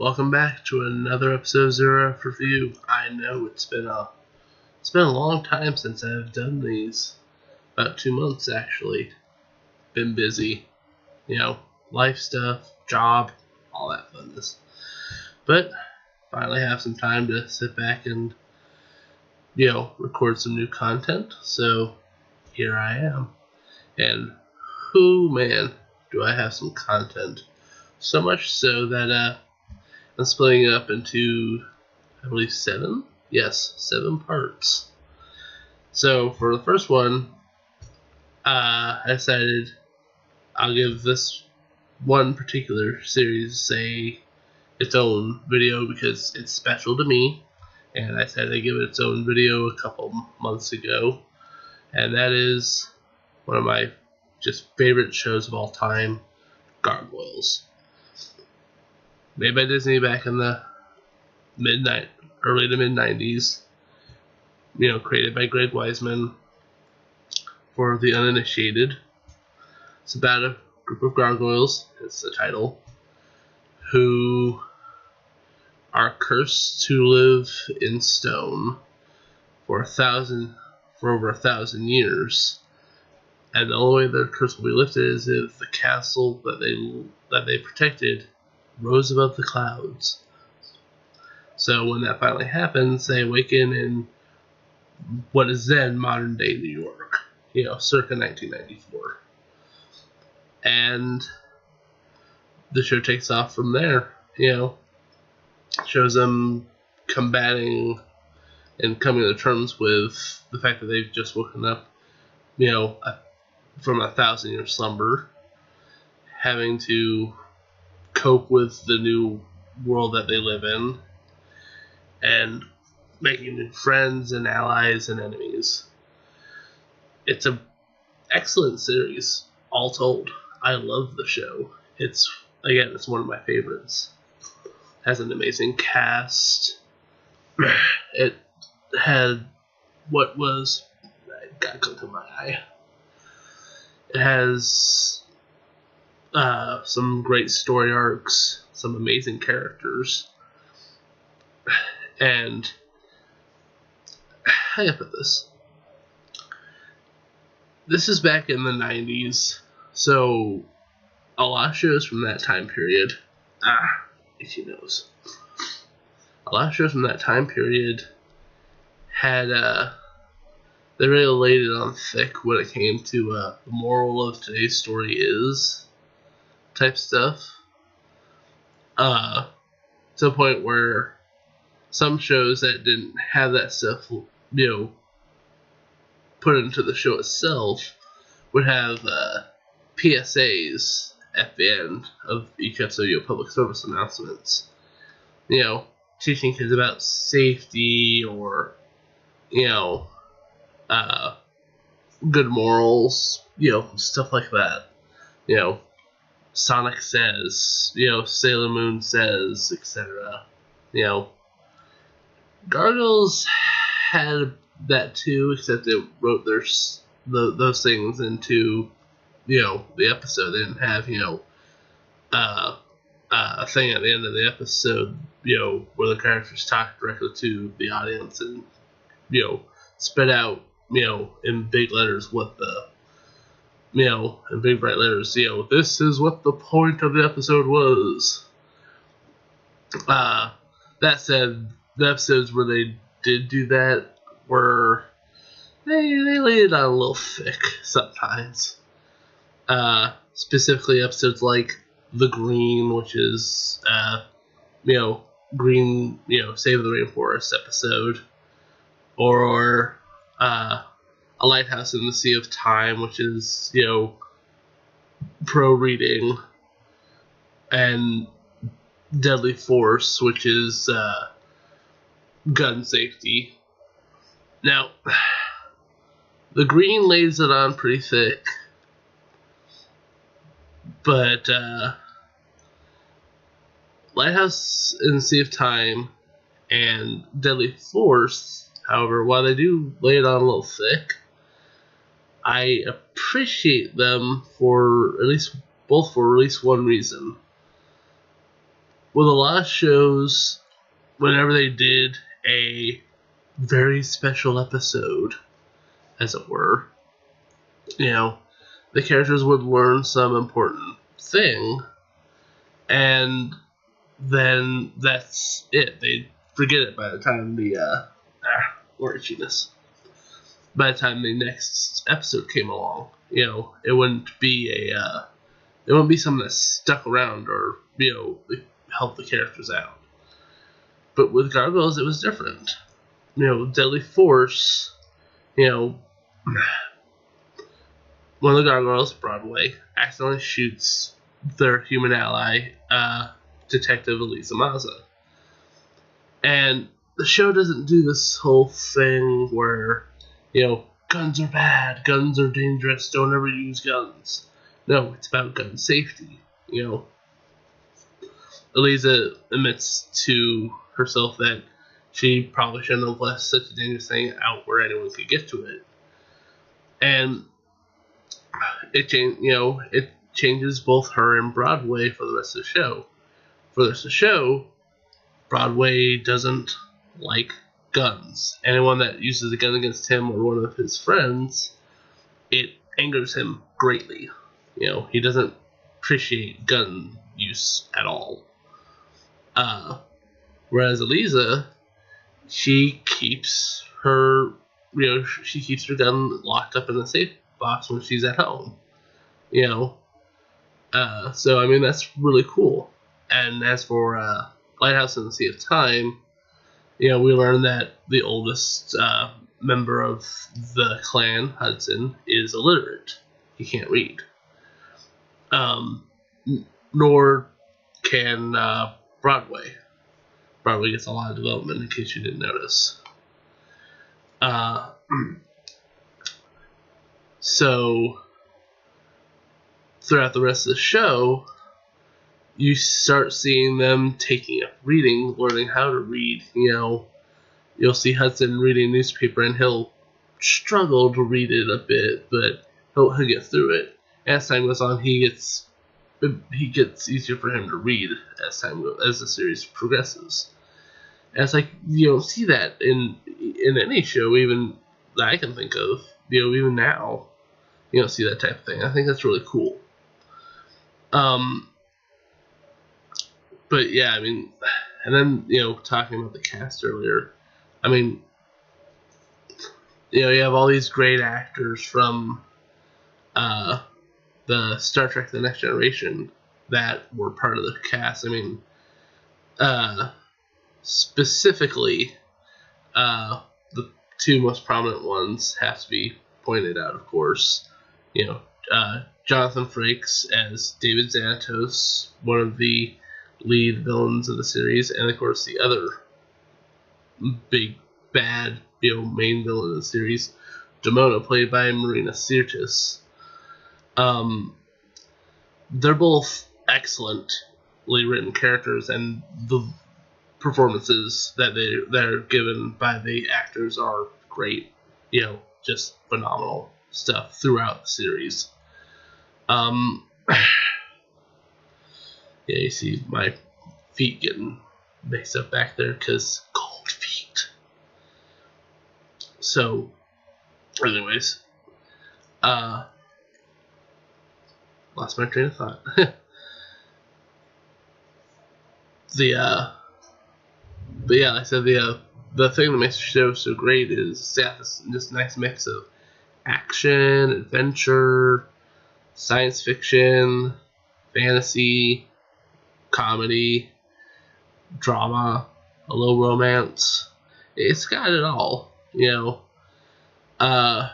Welcome back to another episode of Zero F Review. I know it's been a long time since I've done these. About 2 months actually. Been busy. Life stuff, job, all that funness. But finally have some time to sit back and record some new content. So here I am. And man, do I have some content. So much so that I'm splitting it up into, I believe, 7? Yes, 7 parts. So, for the first one, I decided I'll give this one particular series its own video because it's special to me. And I said I'd give it its own video a couple months ago. And that is one of my just favorite shows of all time, Gargoyles. Made by Disney back in the early to mid 90s. Created by Greg Weisman. For the uninitiated, it's about a group of gargoyles, it's the title, who are cursed to live in stone for over 1,000 years. And the only way their curse will be lifted is if the castle that they protected rose above the clouds. So when that finally happens, they awaken in what is then modern day New York, circa 1994. And the show takes off from there, shows them combating and coming to terms with the fact that they've just woken up, from a 1,000-year slumber, having to cope with the new world that they live in, and making new friends and allies and enemies. It's an excellent series, all told. I love the show. It's one of my favorites. It has an amazing cast. It had I got to go to my eye. It has some great story arcs, some amazing characters, and how do I put this? This is back in the 90s, so a lot of shows from that time period, itchy nose. A lot of shows from that time period had, they really laid it on thick when it came to the moral of today's story is type stuff. To the point where some shows that didn't have that stuff, put into the show itself, would have PSAs at the end of each episode, public service announcements. Teaching kids about safety or, good morals, stuff like that. Sonic says, Sailor Moon says, etc. Gargoyles had that too, except they wrote those things into, the episode. They didn't have, a thing at the end of the episode, where the characters talk directly to the audience and, spit out, in big letters what the, in big bright letters, this is what the point of the episode was. That said, the episodes where they did do that were, they laid it on a little thick sometimes. Specifically episodes like The Green, which is, Green, Save the Rainforest episode, or, A Lighthouse in the Sea of Time, which is, pro reading, and Deadly Force, which is, gun safety. Now, The Green lays it on pretty thick, but Lighthouse in the Sea of Time and Deadly Force, however, while they do lay it on a little thick, I appreciate them for at least one reason. with a lot of shows, whenever they did a very special episode, as it were, the characters would learn some important thing, and then that's it. They'd forget it by the time by the time the next episode came along. It wouldn't be it wouldn't be something that stuck around or helped the characters out. But with Gargoyles, it was different. Deadly Force. One of the Gargoyles, Broadway, accidentally shoots their human ally, Detective Elisa Maza. And the show doesn't do this whole thing where, guns are bad, guns are dangerous, don't ever use guns. No, it's about gun safety. Elisa admits to herself that she probably shouldn't have left such a dangerous thing out where anyone could get to it. And it changes both her and Broadway for the rest of the show. For the rest of the show, Broadway doesn't like guns. Anyone that uses a gun against him or one of his friends, it angers him greatly. He doesn't appreciate gun use at all. Whereas Elisa, she keeps her gun locked up in the safe box when she's at home. So I mean, that's really cool. And as for Lighthouse in the Sea of Time, we learn that the oldest member of the clan, Hudson, is illiterate. He can't read. Nor can Broadway. Broadway gets a lot of development, in case you didn't notice. So, throughout the rest of the show, you start seeing them taking up reading, learning how to read. You'll see Hudson reading a newspaper, and he'll struggle to read it a bit, but he'll get through it. As time goes on, it gets easier for him to read as the series progresses. And it's like you don't see that in any show, even that I can think of. Even now, you don't see that type of thing. I think that's really cool. But yeah, I mean, and then talking about the cast earlier, I mean, you have all these great actors from the Star Trek: The Next Generation that were part of the cast. I mean, specifically, the two most prominent ones have to be pointed out, of course. Jonathan Frakes as David Xanatos, one of the lead villains of the series, and of course the other big bad main villain of the series, Demona, played by Marina Sirtis. They're both excellently written characters, and the performances that are given by the actors are great. Just phenomenal stuff throughout the series. Yeah, you see my feet getting mixed up back there because cold feet. So, anyways, lost my train of thought. But yeah, like I said, the thing that makes the show so great is this nice mix of action, adventure, science fiction, fantasy, comedy, drama, a little romance. It's got it all, The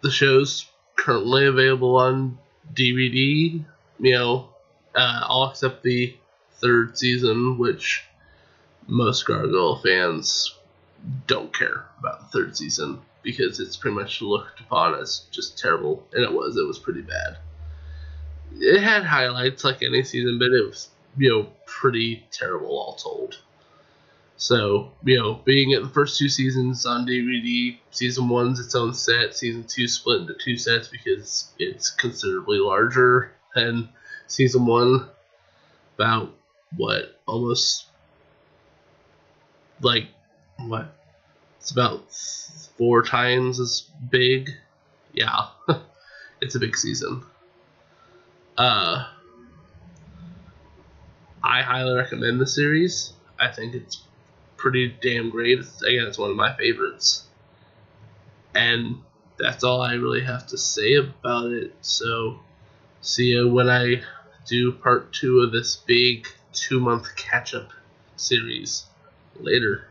show's currently available on DVD, all except the third season, which most Gargoyle fans don't care about the third season because it's pretty much looked upon as just terrible, and it was pretty bad. It had highlights like any season, but it was, pretty terrible all told. So, being at the first two seasons on DVD, season one's its own set, season two split into two sets because it's considerably larger than season one. about what, almost like what? It's about 4 times as big. Yeah, it's a big season. I highly recommend the series. I think it's pretty damn great. It's one of my favorites. And that's all I really have to say about it. So, see you when I do part 2 of this big 2-month catch-up series. Later.